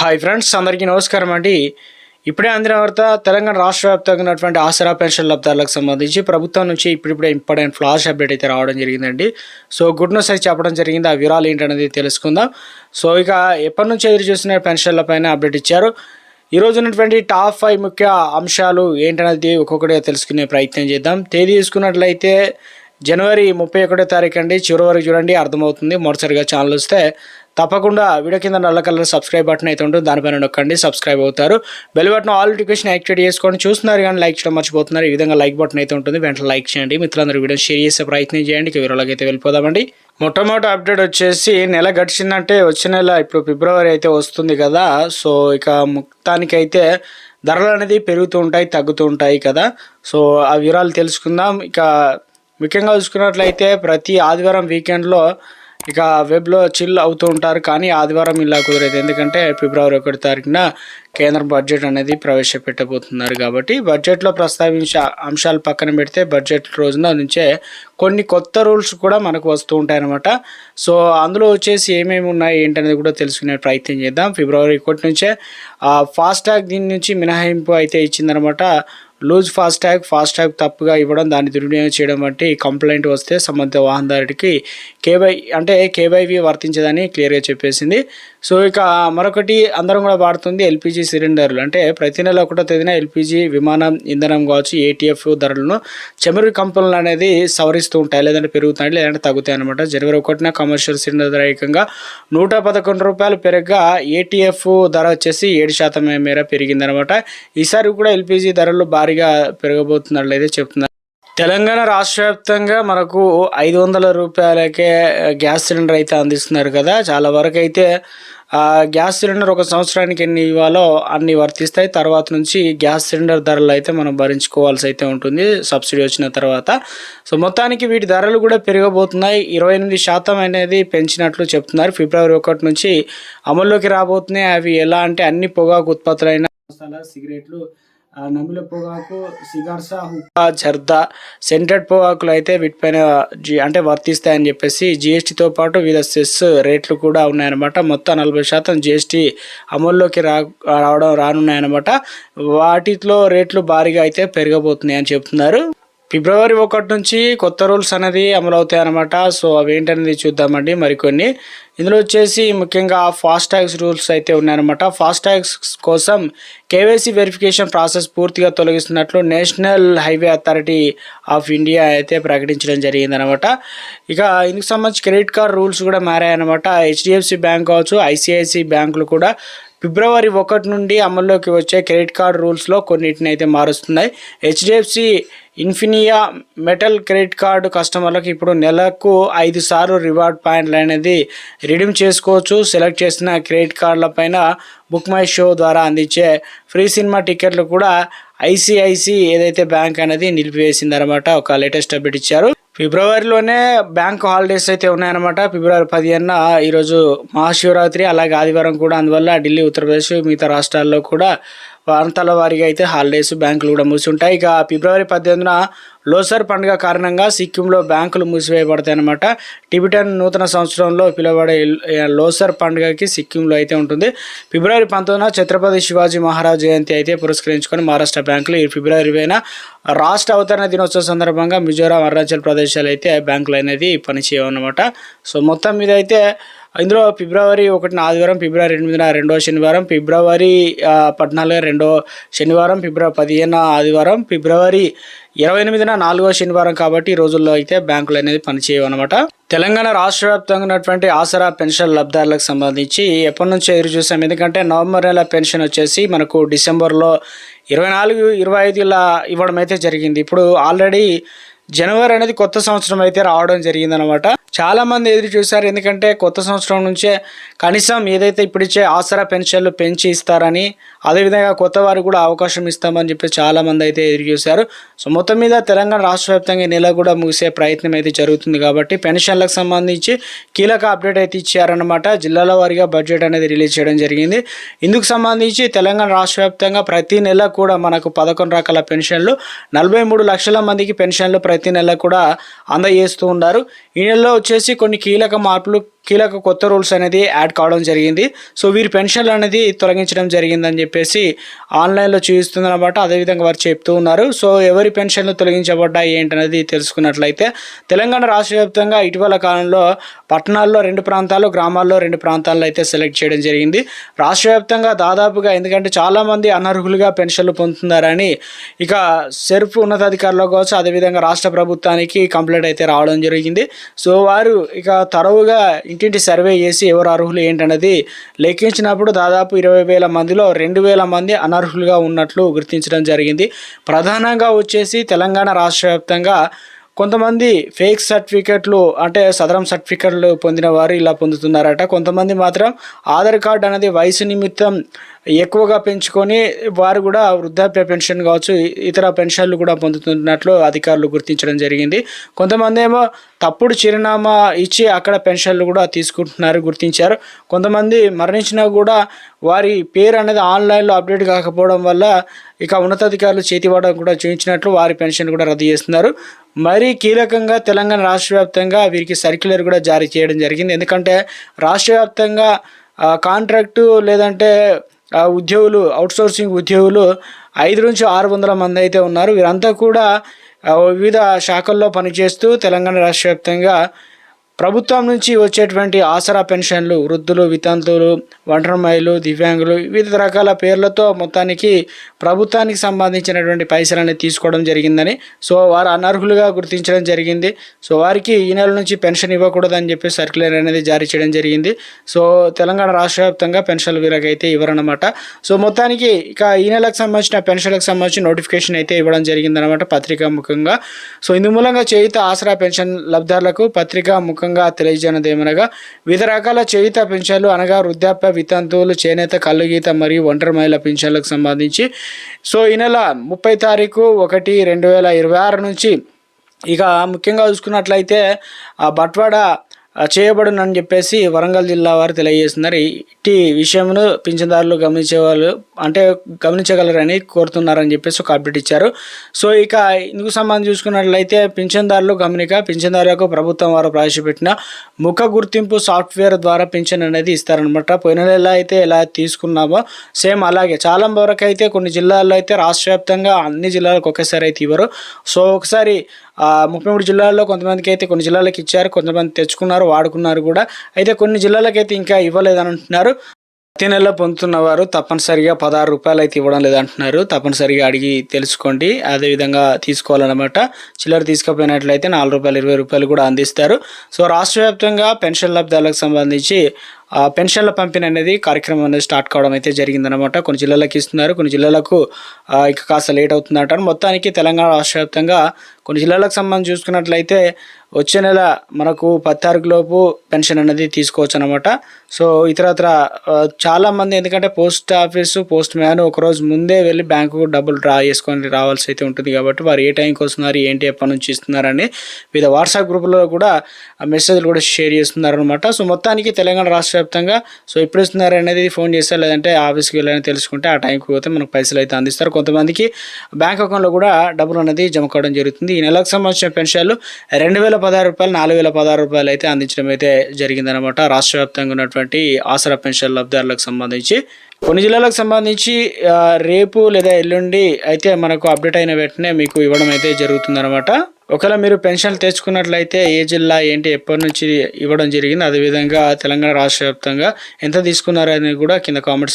Hi friends, అందరికీ నమస్కారం అండి. ఇప్పుడే అందిన వార్త, తెలంగాణ రాష్ట్ర వ్యాప్తంగా ఉన్నటువంటి ఆసరా పెన్షన్ లబ్ధారులకు సంబంధించి ప్రభుత్వం నుంచి ఇప్పుడిప్పుడే ఇంపార్టెంట్ ఫ్లాష్ అప్డేట్ అయితే రావడం జరిగిందండి. సో గుడ్ న్యూస్ అయితే చెప్పడం జరిగింది. ఆ వివరాలు ఏంటనేది తెలుసుకుందాం. సో ఇక ఎప్పటి నుంచి ఎదురు చూస్తున్న పెన్షన్ల పైన అప్డేట్ ఇచ్చారు. ఈరోజు ఉన్నటువంటి టాప్ 5 ముఖ్య అంశాలు ఏంటనేది ఒక్కొక్కటిగా తెలుసుకునే ప్రయత్నం చేద్దాం. తేదీ చూసుకున్నట్లయితే జనవరి 31 తారీఖు అండి. చివరి వరకు చూడండి, అర్థమవుతుంది. మొదటిసారిగా ఛానల్ వస్తే తప్పకుండా వీడియో కింద నల్ల కలర్ సబ్స్క్రైబ్ బటన్ అయితే ఉంటుంది, దానిపైన నొక్కండి, సబ్స్క్రైబ్ అవుతారు. Bell button all notification activate చేసుకోండి. చూస్తున్నారు కానీ లైక్ చేయడం మర్చిపోతున్నారు. ఈ విధంగా లైక్ బటన్ అయితే ఉంటుంది, వెంటనే లైక్ చేయండి. మిత్రులందరూ వీడియో షేర్ చేసే ప్రయత్నం చేయండి. ఇక వీడియోలోకి అయితే వెళ్ళిపోదామండి. మొట్టమొదటి అప్డేట్ వచ్చేసి, నెల గడిచిందంటే వచ్చే నెల ఇప్పుడు ఫిబ్రవరి అయితే వస్తుంది కదా. సో ఇక మొత్తానికైతే ధరలు అనేది పెరుగుతూ ఉంటాయి, తగ్గుతూ ఉంటాయి కదా. సో ఆ వివరాలు తెలుసుకుందాం. ఇక ముఖ్యంగా చూసుకున్నట్లయితే ప్రతి ఆదివారం వీకెండ్లో ఇక వెబ్లో చిల్ అవుతూ ఉంటారు, కానీ ఆదివారం ఇలా కుదరదు. ఎందుకంటే ఫిబ్రవరి 1 తారీఖున కేంద్ర బడ్జెట్ అనేది ప్రవేశపెట్టబోతున్నారు. కాబట్టి బడ్జెట్లో ప్రస్తావించే అంశాలు పక్కన పెడితే బడ్జెట్ రోజున నుంచే కొన్ని కొత్త రూల్స్ కూడా మనకు వస్తూ ఉంటాయన్నమాట. సో అందులో వచ్చేసి ఏమేమి ఉన్నాయి ఏంటనేది కూడా తెలుసుకునే ప్రయత్నం చేద్దాం. ఫిబ్రవరి 1 నుంచే ఫాస్టాగ్ దీని నుంచి మినహాయింపు అయితే ఇచ్చిందనమాట. లూజ్ ఫాస్టాగ్ తప్పుగా ఇవ్వడం, దాన్ని దుర్వినియోగం చేయడం వంటి కంప్లైంట్ వస్తే సంబంధిత వాహనదారుడికి కేవైవి వర్తించదని క్లియర్గా చెప్పేసింది. సో ఇక మరొకటి అందరం కూడా వాడుతుంది ఎల్పిజి సిలిండర్లు. అంటే ప్రతి నెల 1వ తేదీన ఎల్పిజి విమానం ఇంధనం కావచ్చు, ఏటీఎఫ్ ధరలను చమురు కంపెనీలు అనేది సవరిస్తూ ఉంటాయి, లేదంటే పెరుగుతాయి, లేదంటే తగ్గుతాయి అనమాట. జనవరి 1న కమర్షియల్ సిలిండర్ ధర ఏకంగా ₹111 పెరగగా ఏటీఎఫ్ ధర వచ్చేసి 7% మేర పెరిగిందనమాట. ఈసారి కూడా ఎల్పిజి ధరలు భారీగా పెరగబోతున్నట్లయితే చెప్తున్నారు. తెలంగాణ రాష్ట్ర వ్యాప్తంగా మనకు ₹500కే గ్యాస్ సిలిండర్ అయితే అందిస్తున్నారు కదా. చాలా వరకు అయితే గ్యాస్ సిలిండర్ ఒక సంవత్సరానికి ఎన్ని ఇవ్వాలో అన్ని వర్తిస్తాయి. తర్వాత నుంచి గ్యాస్ సిలిండర్ ధరలు అయితే మనం భరించుకోవాల్సి అయితే ఉంటుంది సబ్సిడీ వచ్చిన తర్వాత. సో మొత్తానికి వీటి ధరలు కూడా పెరగబోతున్నాయి. 28% అనేది పెంచినట్లు చెప్తున్నారు. ఫిబ్రవరి 1 నుంచి అమల్లోకి రాబోతున్నాయి. అవి ఎలా అంటే అన్ని పొగాకు ఉత్పత్తులైన మసాలా, సిగరెట్లు, నమిల పొగాకు, సిగార్సా, హుక్కా, జర్దా, సెంటెడ్ పొగాకులు అయితే వీటిపైన అంటే వర్తిస్తాయని చెప్పేసి జిఎస్టీతో పాటు వివిధ సెస్ రేట్లు కూడా ఉన్నాయన్నమాట. మొత్తం 40% జిఎస్టీ అమల్లోకి రానున్నాయన్నమాట. వాటిలో రేట్లు భారీగా అయితే పెరగబోతున్నాయి అని చెప్తున్నారు. ఫిబ్రవరి 1 నుంచి కొత్త రూల్స్ అనేది అమలు అవుతాయి అన్నమాట. సో అవి ఏంటనేది చూద్దామండి. మరికొన్ని ఇందులో వచ్చేసి ముఖ్యంగా ఫాస్టాగ్స్ రూల్స్ అయితే ఉన్నాయన్నమాట. ఫాస్టాగ్స్ కోసం కేవైసీ వెరిఫికేషన్ ప్రాసెస్ పూర్తిగా తొలగిస్తున్నట్లు national highway authority of India అయితే ప్రకటించడం జరిగిందనమాట. ఇక ఇందుకు సంబంధించి క్రెడిట్ కార్డ్ రూల్స్ కూడా మారాయన్నమాట. హెచ్డిఎఫ్సి బ్యాంక్ కావచ్చు, ఐసిఐసి బ్యాంకులు కూడా ఫిబ్రవరి 1 నుండి అమల్లోకి వచ్చే క్రెడిట్ కార్డ్ రూల్స్లో కొన్నిటిని అయితే మారుస్తున్నాయి. HDFC Infinia metal credit card కస్టమర్లకు ఇప్పుడు నెలకు 5 సార్లు రివార్డ్ పాయింట్లు అనేది రిడీమ్ చేసుకోవచ్చు. సెలెక్ట్ చేసిన క్రెడిట్ కార్డుల పైన బుక్ మై షో ద్వారా అందించే ఫ్రీ సినిమా టికెట్లు కూడా ఐసిఐసి ఏదైతే బ్యాంక్ అనేది నిలిపివేసిందనమాట. ఒక లేటెస్ట్ అప్డేట్ ఇచ్చారు. ఫిబ్రవరిలోనే బ్యాంక్ హాలిడేస్ అయితే ఉన్నాయన్నమాట. ఫిబ్రవరి 15న ఈరోజు మహాశివరాత్రి, అలాగే ఆదివారం కూడా. అందువల్ల ఢిల్లీ, ఉత్తరప్రదేశ్, మిగతా రాష్ట్రాల్లో కూడా ప్రాంతాల వారీగా అయితే హాలిడేస్, బ్యాంకులు కూడా మూసి ఉంటాయి. ఇక ఫిబ్రవరి 18న లోసర్ పండుగ కారణంగా సిక్కింలో బ్యాంకులు మూసివేయబడతాయి అన్నమాట. టిబెటన్ నూతన సంవత్సరంలో పిలువబడే లోసర్ పండుగకి సిక్కింలో అయితే ఉంటుంది. ఫిబ్రవరి 19న ఛత్రపతి శివాజీ మహారాజ్ జయంతి అయితే పురస్కరించుకొని మహారాష్ట్ర బ్యాంకులు ఈ ఫిబ్రవరి 20న రాష్ట్ర అవతరణ దినోత్సవం సందర్భంగా మిజోరాం, అరుణాచల్ ప్రదేశాలు అయితే బ్యాంకులు అనేది పనిచేయవన్నమాట. సో మొత్తం మీద అయితే ఇందులో ఫిబ్రవరి 1న ఆదివారం, ఫిబ్రవరి 8న 2వ శనివారం, ఫిబ్రవరి 14న 2వ శనివారం, ఫిబ్రవరి 15న ఆదివారం, ఫిబ్రవరి 28న 4వ శనివారం. కాబట్టి ఈ రోజుల్లో అయితే బ్యాంకులు అనేది పనిచేయవన్నమాట. తెలంగాణ రాష్ట్ర వ్యాప్తంగా ఉన్నటువంటి ఆసరా పెన్షన్ లబ్ధారులకు సంబంధించి ఎప్పటి నుంచి ఎదురు చూసాం. ఎందుకంటే నవంబర్ నెల పెన్షన్ వచ్చేసి మనకు డిసెంబర్లో 24, 25 ఇలా ఇవ్వడం అయితే జరిగింది. ఇప్పుడు ఆల్రెడీ జనవరి అనేది కొత్త సంవత్సరం అయితే రావడం జరిగిందనమాట. చాలామంది ఎదురు చూశారు. ఎందుకంటే కొత్త సంవత్సరం నుంచే కనీసం ఏదైతే ఇప్పుడు ఇచ్చే ఆసరా పెన్షన్లు పెంచి ఇస్తారని, అదేవిధంగా కొత్త వారికి కూడా అవకాశం ఇస్తామని చెప్పి చాలామంది అయితే ఎదురు చూశారు. సో మొత్తం మీద తెలంగాణ రాష్ట్ర వ్యాప్తంగా నెల కూడా ముగిసే ప్రయత్నం అయితే జరుగుతుంది. కాబట్టి పెన్షన్లకు సంబంధించి కీలక అప్డేట్ అయితే ఇచ్చారనమాట. జిల్లాల వారీగా బడ్జెట్ అనేది రిలీజ్ చేయడం జరిగింది. ఇందుకు సంబంధించి తెలంగాణ రాష్ట్ర వ్యాప్తంగా ప్రతి నెల కూడా మనకు 11 రకాల పెన్షన్లు, 43 లక్షల మందికి పెన్షన్లు ప్రతి నెల కూడా అందజేస్తూ ఉన్నారు. ఈ నెలలో వచ్చేసి కొన్ని కీలక మార్పులు కీలక కొత్త రూల్స్ అనేది యాడ్ కావడం జరిగింది. సో వీరి పెన్షన్లు అనేది తొలగించడం జరిగిందని చెప్పేసి ఆన్లైన్లో చూపిస్తుంది అనమాట. అదేవిధంగా వారు చెప్తూ ఉన్నారు. సో ఎవరి పెన్షన్లు తొలగించబడ్డాయి ఏంటనేది తెలుసుకున్నట్లయితే తెలంగాణ రాష్ట్ర వ్యాప్తంగా ఇటీవల కాలంలో పట్టణాల్లో 2 ప్రాంతాలు, గ్రామాల్లో 2 ప్రాంతాల్లో అయితే సెలెక్ట్ చేయడం జరిగింది. రాష్ట్ర వ్యాప్తంగా దాదాపుగా, ఎందుకంటే చాలామంది అనర్హులుగా పెన్షన్లు పొందుతున్నారని ఇక సెర్ఫ్ ఉన్నతాధికారులు కావచ్చు, అదేవిధంగా రాష్ట్ర ప్రభుత్వానికి కంప్లైంట్ అయితే రావడం జరిగింది. సో వారు ఇక తరవుగా ఇంటింటి సర్వే చేసి ఎవరు అర్హులు ఏంటనేది లెక్కించినప్పుడు దాదాపు 20,000 మందిలో 2,000 మంది అనర్హులుగా ఉన్నట్లు గుర్తించడం జరిగింది. ప్రధానంగా వచ్చేసి తెలంగాణ రాష్ట్ర వ్యాప్తంగా కొంతమంది ఫేక్ సర్టిఫికెట్లు, అంటే సదరం సర్టిఫికెట్లు పొందిన వారు ఇలా పొందుతున్నారట. కొంతమంది మాత్రం ఆధార్ కార్డు అనేది వయసు నిమిత్తం ఎక్కువగా పెంచుకొని వారు కూడా వృద్ధాప్య పెన్షన్ కావచ్చు, ఇతర పెన్షన్లు కూడా పొందుతున్నట్లు అధికారులు గుర్తించడం జరిగింది. కొంతమంది ఏమో తప్పుడు చిరునామా ఇచ్చి అక్కడ పెన్షన్లు కూడా తీసుకుంటున్నారు, గుర్తించారు. కొంతమంది మరణించినా కూడా వారి పేరు అనేది ఆన్లైన్లో అప్డేట్ కాకపోవడం వల్ల ఇక ఉన్నతాధికారులు చేతివాడ కూడా చూపించినట్లు వారి పెన్షన్ కూడా రద్దు చేస్తున్నారు. మరీ కీలకంగా తెలంగాణ రాష్ట్ర వ్యాప్తంగా వీరికి సర్క్యులర్ కూడా జారీ చేయడం జరిగింది. ఎందుకంటే రాష్ట్ర వ్యాప్తంగా కాంట్రాక్టు లేదంటే ఉద్యోగులు, అవుట్సోర్సింగ్ ఉద్యోగులు 5 నుంచి 600 మంది అయితే ఉన్నారు. వీరంతా కూడా వివిధ శాఖల్లో పనిచేస్తూ తెలంగాణ రాష్ట్ర వ్యాప్తంగా ప్రభుత్వం నుంచి వచ్చేటువంటి ఆసరా పెన్షన్లు, వృద్ధులు, వితంతువులు, ఒంటరి మహిళలు, దివ్యాంగులు, వివిధ రకాల పేర్లతో మొత్తానికి ప్రభుత్వానికి సంబంధించినటువంటి పైసలని తీసుకోవడం జరిగిందని, సో వారు అనర్హులుగా గుర్తించడం జరిగింది. సో వారికి ఈ నెల నుంచి పెన్షన్ ఇవ్వకూడదని చెప్పి సర్క్యులర్ అనేది జారీ చేయడం జరిగింది. సో తెలంగాణ రాష్ట్ర వ్యాప్తంగా పెన్షన్లు వీరకైతే ఇవ్వరన్నమాట. సో మొత్తానికి ఇక ఈ నెలకు సంబంధించిన పెన్షన్లకు సంబంధించిన నోటిఫికేషన్ అయితే ఇవ్వడం జరిగిందనమాట పత్రికా ముఖంగా. సో ఇందు మూలంగా చేయుత ఆసరా పెన్షన్ లబ్ధిదారులకు పత్రికా ముఖంగా తెలియజేయనది ఏమనగా వివిధ రకాల చేయుత పెన్షన్లు అనగా వృద్ధాప్య, వితంతువులు, చేనేత, కల్లుగీత మరియు ఒంటరి మహిళల పెన్షన్లకు సంబంధించి సో ఈ నెల 30 తారీఖు 1/2026 నుంచి ఇక ముఖ్యంగా చూసుకున్నట్లయితే బట్వాడ చేయబడునని చెప్పేసి వరంగల్ జిల్లా వారు తెలియజేస్తున్నారు. ఇట్టి విషయమును పింఛన్దారులు గమనించగలరని కోరుతున్నారని చెప్పేసి ఒక అప్డేట్ ఇచ్చారు. సో ఇక ఇందుకు సంబంధించి చూసుకున్నట్లయితే పింఛన్దారులకు ప్రభుత్వం వారు ప్రవేశపెట్టిన ముఖ గుర్తింపు సాఫ్ట్వేర్ ద్వారా పింఛన్ అనేది ఇస్తారనమాట. పోయిన నెల అయితే ఎలా తీసుకున్నామో సేమ్ అలాగే చాలా వరకు అయితే కొన్ని జిల్లాల్లో అయితే రాష్ట్ర వ్యాప్తంగా అన్ని జిల్లాలకు ఒకేసారి అయితే ఇవ్వరు. సో ఒకసారి 33 జిల్లాల్లో కొంతమందికి అయితే కొన్ని జిల్లాలకు ఇచ్చారు, కొంతమంది తెచ్చుకున్నారు, వాడుకున్నారు కూడా. అయితే కొన్ని జిల్లాలకైతే ఇంకా ఇవ్వలేదని అంటున్నారు. ప్రతి నెలలో పొందుతున్న వారు తప్పనిసరిగా 16 రూపాయలు అయితే ఇవ్వడం లేదంటున్నారు. తప్పనిసరిగా అడిగి తెలుసుకోండి, అదేవిధంగా తీసుకోవాలన్నమాట. చిల్లర తీసుకుపోయినట్లయితే 4 రూపాయలు 20 రూపాయలు కూడా అందిస్తారు. సో రాష్ట్ర వ్యాప్తంగా పెన్షన్ లబ్ధిదారులకు సంబంధించి పెన్షన్ల పంపిణీ అనేది కార్యక్రమం అనేది స్టార్ట్ కావడం అయితే జరిగిందనమాట. కొన్ని జిల్లాలకు ఇస్తున్నారు, కొన్ని జిల్లాలకు ఇక కాస్త లేట్ అవుతుందంటారు. మొత్తానికి తెలంగాణ రాష్ట్ర వ్యాప్తంగా కొన్ని జిల్లాలకు సంబంధించి చూసుకున్నట్లయితే వచ్చే నెల మనకు 10 తారీఖు లోపు పెన్షన్ అనేది తీసుకోవచ్చు అనమాట. సో ఇతరత్ర చాలామంది, ఎందుకంటే పోస్ట్ ఆఫీసు, పోస్ట్ మ్యాన్ ఒకరోజు ముందే వెళ్ళి బ్యాంకుకు డబ్బులు డ్రా చేసుకొని రావాల్సి అయితే ఉంటుంది. కాబట్టి వారు ఏ టైంకి వస్తున్నారు, ఏంటి, ఎప్పటి నుంచి ఇస్తున్నారని వివిధ వాట్సాప్ గ్రూపుల్లో కూడా మెసేజ్లు కూడా షేర్ చేస్తున్నారు అనమాట. సో మొత్తానికి తెలంగాణ రాష్ట్ర వ్యాప్తంగా సో ఇప్పుడు ఇస్తున్నారు అనేది ఫోన్ చేస్తారు, లేదంటే ఆఫీస్కి వెళ్ళని తెలుసుకుంటే ఆ టైంకి పోతే మనకు పైసలు అయితే అందిస్తారు. కొంతమందికి బ్యాంక్ అకౌంట్లో కూడా డబ్బులు అనేది జమ కావడం జరుగుతుంది. ఈ నెలకు సంబంధించిన పెన్షన్లు 2,016 రూపాయలు, 4,016 రూపాయలు అయితే అందించడం అయితే జరిగిందనమాట. రాష్ట్ర వ్యాప్తంగా ఉన్నటువంటి ఆసరా పెన్షన్ లబ్ధిదారులకు సంబంధించి కొన్ని జిల్లాలకు సంబంధించి రేపు లేదా ఎల్లుండి అయితే మనకు అప్డేట్ అయిన వెంటనే మీకు ఇవ్వడం అయితే జరుగుతుందన్నమాట. ఒకవేళ మీరు పెన్షన్లు తెచ్చుకున్నట్లయితే ఏ జిల్లా ఏంటి, ఎప్పటి నుంచి ఇవ్వడం జరిగింది, అదేవిధంగా తెలంగాణ రాష్ట్ర వ్యాప్తంగా ఎంత తీసుకున్నారని కూడా కింద కామెంట్స్